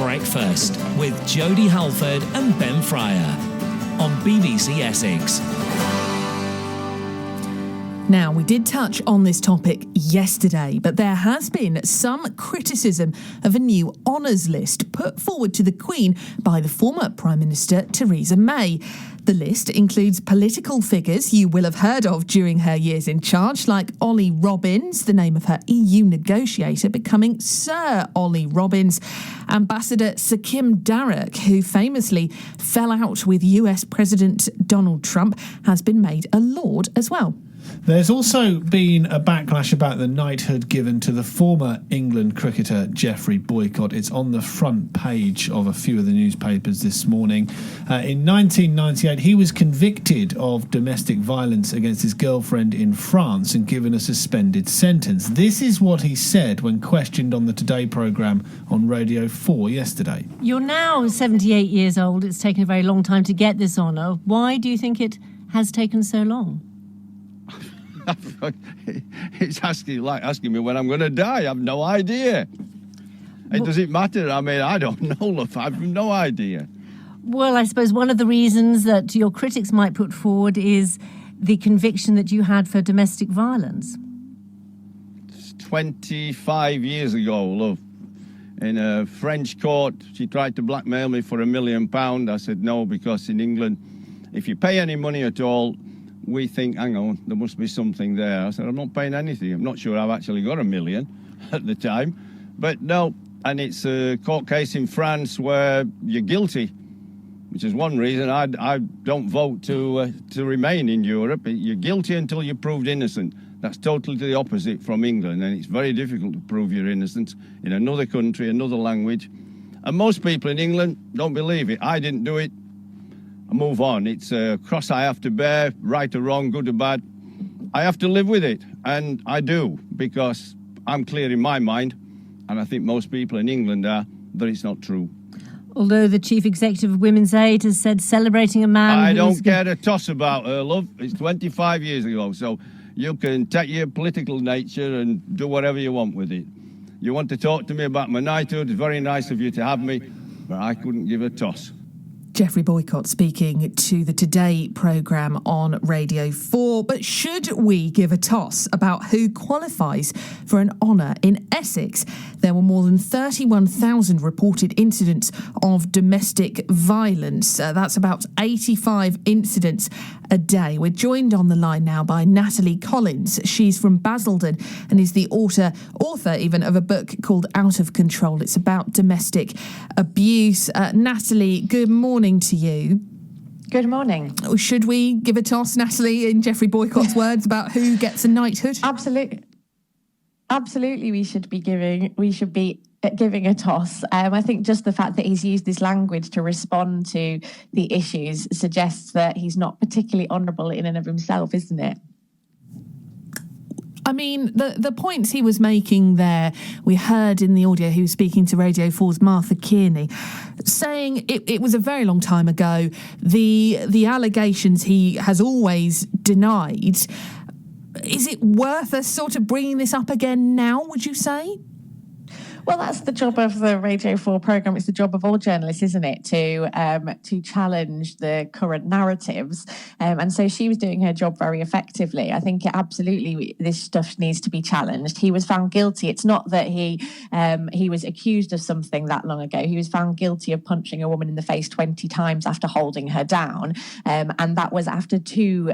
Breakfast with Jodie Halford and Ben Fryer on BBC Essex. Now, we did touch on this topic yesterday, but there has been some criticism of a new honours list put forward to the Queen by the former Prime Minister Theresa May. The list includes political figures you will have heard of during her years in charge, like Ollie Robbins, the name of her EU negotiator, becoming Sir Ollie Robbins. Ambassador Sir Kim Darroch, who famously fell out with US President Donald Trump, has been made a Lord as well. There's also been a backlash about the knighthood given to the former England cricketer Geoffrey Boycott. It's on the front page of a few of the newspapers this morning. In 1998, he was convicted of domestic violence against his girlfriend in France and given a suspended sentence. This is what he said when questioned on the Today programme on Radio 4 yesterday. You're now 78 years old. It's taken a very long time to get this honour. Why do you think it has taken so long? It's asking me when I'm going to die. I have no idea. It doesn't matter. I mean, I don't know, love. I have no idea. Well, I suppose one of the reasons that your critics might put forward is the conviction that you had for domestic violence. It's 25 years ago, love. In a French court, she tried to blackmail me for £1 million. I said no, because in England, if you pay any money at all, we think, hang on, there must be something there. I said, I'm not paying anything. I'm not sure I've actually got £1 million at the time. But no, and it's a court case in France where you're guilty, which is one reason I don't vote to remain in Europe. You're guilty until you're proved innocent. That's totally the opposite from England, and it's very difficult to prove your innocence in another country, another language. And most people in England don't believe it. I didn't do it. I move on. It's a cross I have to bear, right or wrong, good or bad. I have to live with it, and I do, because I'm clear in my mind, and I think most people in England are, that it's not true. Although the chief executive of Women's Aid has said celebrating a man... I don't care a toss about her, love. It's 25 years ago, so you can take your political nature and do whatever you want with it. You want to talk to me about my knighthood, it's very nice of you to have me, but I couldn't give a toss. Geoffrey Boycott speaking to the Today programme on Radio 4. But should we give a toss about who qualifies for an honour in Essex? There were more than 31,000 reported incidents of domestic violence. That's about 85 incidents a day. We're joined on the line now by Natalie Collins. She's from Basildon and is the author even of a book called Out of Control. It's about domestic abuse. Natalie, good morning to you. Good morning. Should we give a toss, Natalie, in Geoffrey Boycott's words about who gets a knighthood? Absolutely, we should be giving a toss. I think just the fact that he's used this language to respond to the issues suggests that he's not particularly honourable in and of himself, isn't it? I mean, the points he was making there, we heard in the audio, he was speaking to Radio 4's Martha Kearney, saying it was a very long time ago. The allegations he has always denied. Is it worth us sort of bringing this up again now, would you say? Well, that's the job of the Radio 4 programme. It's the job of all journalists, isn't it, to challenge the current narratives. And so she was doing her job very effectively. I think absolutely this stuff needs to be challenged. He was found guilty. It's not that he was accused of something that long ago. He was found guilty of punching a woman in the face 20 times after holding her down. And that was after two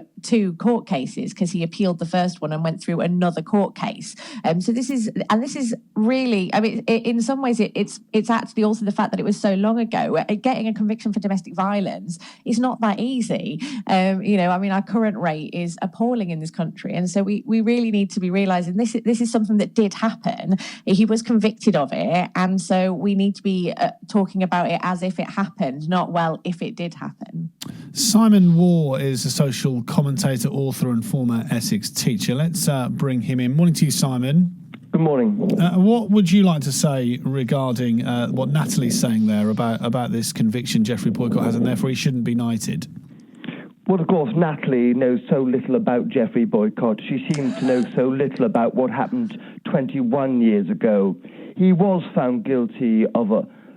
court cases, because he appealed the first one and went through another court case. So this is really, I mean, in some ways, it's actually also the fact that it was so long ago. Getting a conviction for domestic violence is not that easy. Our current rate is appalling in this country, and so we really need to be realising this is something that did happen. He was convicted of it, and so we need to be talking about it as if it happened, not if it did happen. Simon Waugh is a social commentator, author, and former Essex teacher. Let's bring him in. Morning to you, Simon. Good morning. What would you like to say regarding what Natalie's saying there about this conviction Geoffrey Boycott has, and therefore he shouldn't be knighted? Well, of course, Natalie knows so little about Geoffrey Boycott. She seems to know so little about what happened 21 years ago. He was found guilty of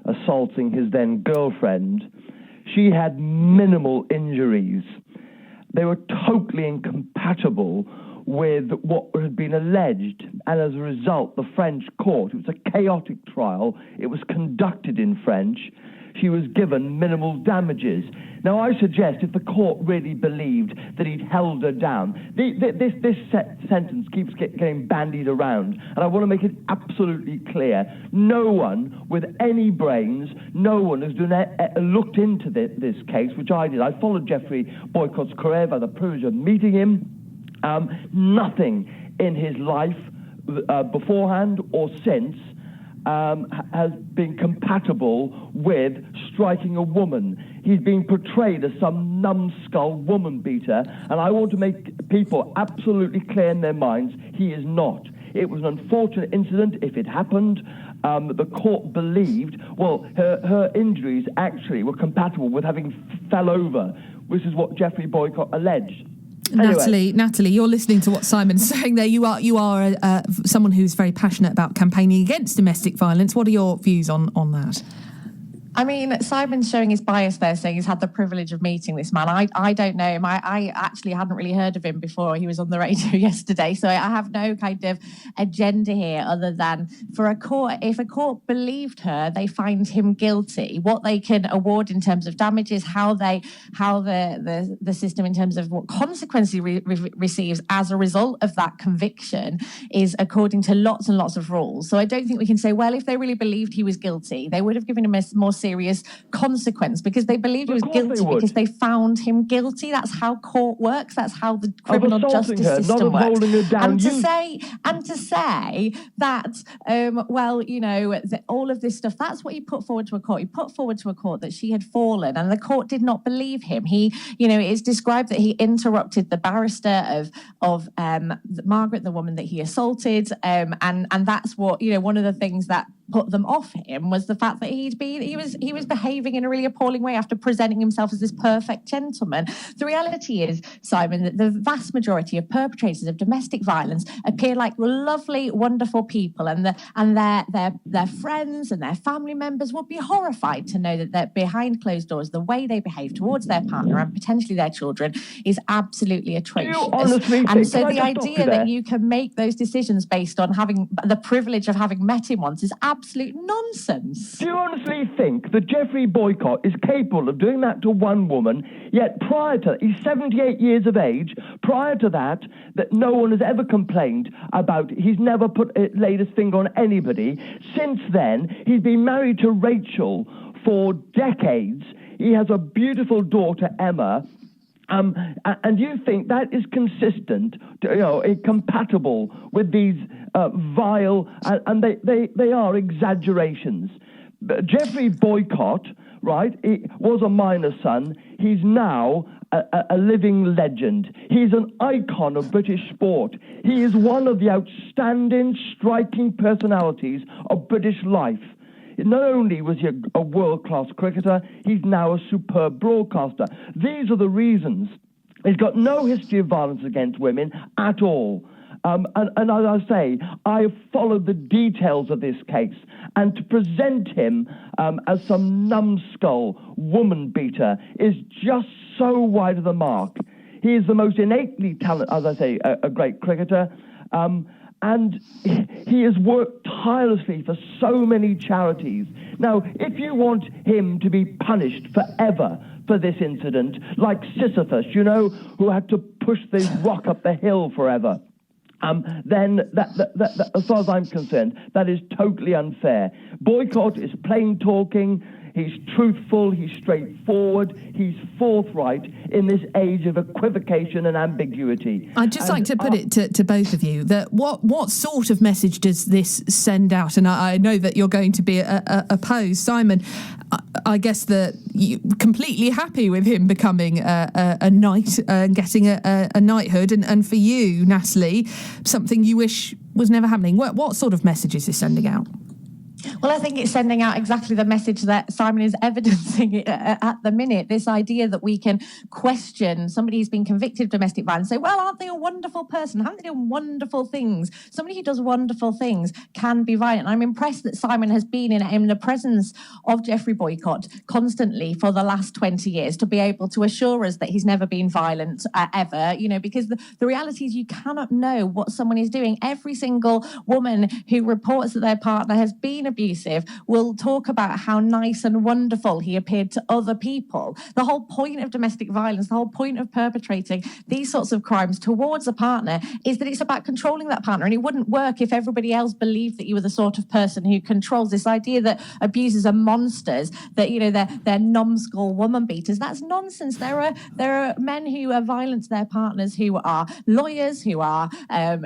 assaulting his then girlfriend, she had minimal injuries. They were totally incompatible with what had been alleged, and as a result, the French court, it was a chaotic trial, it was conducted in French, she was given minimal damages. Now, I suggest if the court really believed that he'd held her down, this sentence keeps getting bandied around, and I want to make it absolutely clear. No one with any brains, no one has looked into this case, which I did. I followed Geoffrey Boycott's career. I've had the privilege of meeting him. Nothing in his life beforehand or since has been compatible with striking a woman. He's being portrayed as some numbskull woman beater, and I want to make people absolutely clear in their minds, he is not. It was an unfortunate incident if it happened. The court believed, her injuries actually were compatible with having fell over, which is what Geoffrey Boycott alleged. Anyway. Natalie, you're listening to what Simon's saying there. You are someone who's very passionate about campaigning against domestic violence. What are your views on that? I mean, Simon's showing his bias there, saying he's had the privilege of meeting this man. I don't know him. I actually hadn't really heard of him before he was on the radio yesterday, so I have no kind of agenda here other than for a court, if a court believed her, they find him guilty. What they can award in terms of damages, how the system in terms of what consequences he receives as a result of that conviction is according to lots and lots of rules. So I don't think we can say, well, if they really believed he was guilty, they would have given him a more serious consequence because they believed he was guilty because they found him guilty. That's how court works. That's how the criminal justice system works. And to say that, all of this stuff, that's what he put forward to a court. He put forward to a court that she had fallen, and the court did not believe him. He, it's described that he interrupted the barrister of Margaret, the woman that he assaulted, and that's what, one of the things that put them off him was the fact that he was behaving in a really appalling way after presenting himself as this perfect gentleman. The reality is, Simon, that the vast majority of perpetrators of domestic violence appear like lovely, wonderful people, and their friends and their family members would be horrified to know that they're behind closed doors. The way they behave towards their partner and potentially their children is absolutely atrocious. And so the idea that you can make those decisions based on having the privilege of having met him once is absolute nonsense. Do you honestly think that Geoffrey Boycott is capable of doing that to one woman, yet prior to that, he's 78 years of age, prior to that no one has ever complained about, he's never laid his finger on anybody. Since then, he's been married to Rachel for decades. He has a beautiful daughter, Emma. And you think that is consistent, compatible with these vile, and they are exaggerations. Geoffrey Boycott, right, he was a minor son. He's now a living legend. He's an icon of British sport. He is one of the outstanding, striking personalities of British life. Not only was he a world-class cricketer, he's now a superb broadcaster. These are the reasons. He's got no history of violence against women at all. And as I say, I have followed the details of this case, and to present him as some numbskull woman beater is just so wide of the mark. He is the most innately talented, as I say, a great cricketer. And he has worked tirelessly for so many charities. Now, if you want him to be punished forever for this incident, like Sisyphus, who had to push the rock up the hill forever, then that, as far as I'm concerned, that is totally unfair. Boycott is plain talking. He's truthful, he's straightforward, he's forthright in this age of equivocation and ambiguity. I'd just like to put it to both of you, that what sort of message does this send out? And I know that you're going to be opposed. Simon, I guess that you're completely happy with him becoming a knight and getting a knighthood. And for you, Natalie, something you wish was never happening. What sort of message is this sending out? Well, I think it's sending out exactly the message that Simon is evidencing at the minute. This idea that we can question somebody who's been convicted of domestic violence, say, well, aren't they a wonderful person? Haven't they done wonderful things? Somebody who does wonderful things can be violent. I'm impressed that Simon has been in the presence of Jeffrey Boycott constantly for the last 20 years to be able to assure us that he's never been violent ever, because the reality is you cannot know what someone is doing. Every single woman who reports that their partner has been abusive will talk about how nice and wonderful he appeared to other people. The whole point of domestic violence, the whole point of perpetrating these sorts of crimes towards a partner is that it's about controlling that partner, and it wouldn't work if everybody else believed that you were the sort of person who controls. This idea that abusers are monsters, that they're numbskull woman beaters, that's nonsense. There are men who are violent to their partners, who are lawyers, who are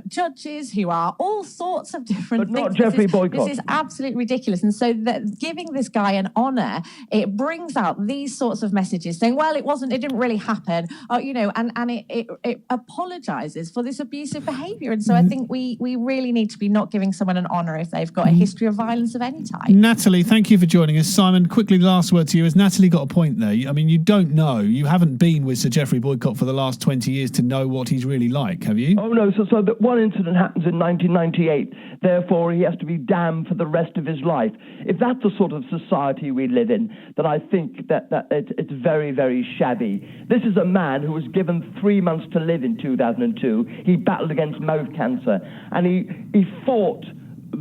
judges, who are all sorts of different but things. Not Jeffrey Boycott. This is absolutely ridiculous. And so giving this guy an honour, it brings out these sorts of messages saying, well, it didn't really happen, and it apologises for this abusive behaviour. And so I think we really need to be not giving someone an honour if they've got a history of violence of any type. Natalie, thank you for joining us. Simon, quickly, last word to you. Has Natalie got a point there? I mean, you don't know. You haven't been with Sir Jeffrey Boycott for the last 20 years to know what he's really like, have you? Oh, no. So that one incident happens in 1998. Therefore, he has to be damned for the rest of his life. If that's the sort of society we live in, then I think that it's very, very shabby. This is a man who was given 3 months to live in 2002. He battled against mouth cancer, and he fought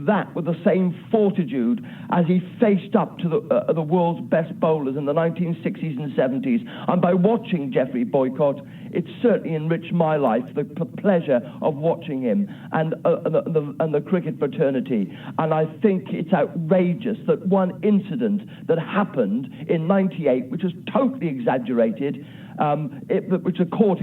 that with the same fortitude as he faced up to the world's best bowlers in the 1960s and 70s. And by watching Jeffrey Boycott, it certainly enriched my life, the pleasure of watching him and the cricket fraternity. And I think it's outrageous that one incident that happened in 98, which was totally exaggerated, which the court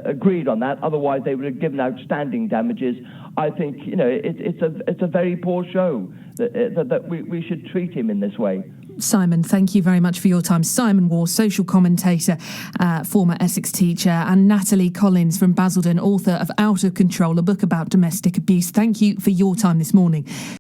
agreed on that. Otherwise, they would have given outstanding damages. I think it's a very poor show that we should treat him in this way. Simon, thank you very much for your time. Simon Waugh, social commentator, former Essex teacher, and Natalie Collins from Basildon, author of Out of Control, a book about domestic abuse. Thank you for your time this morning.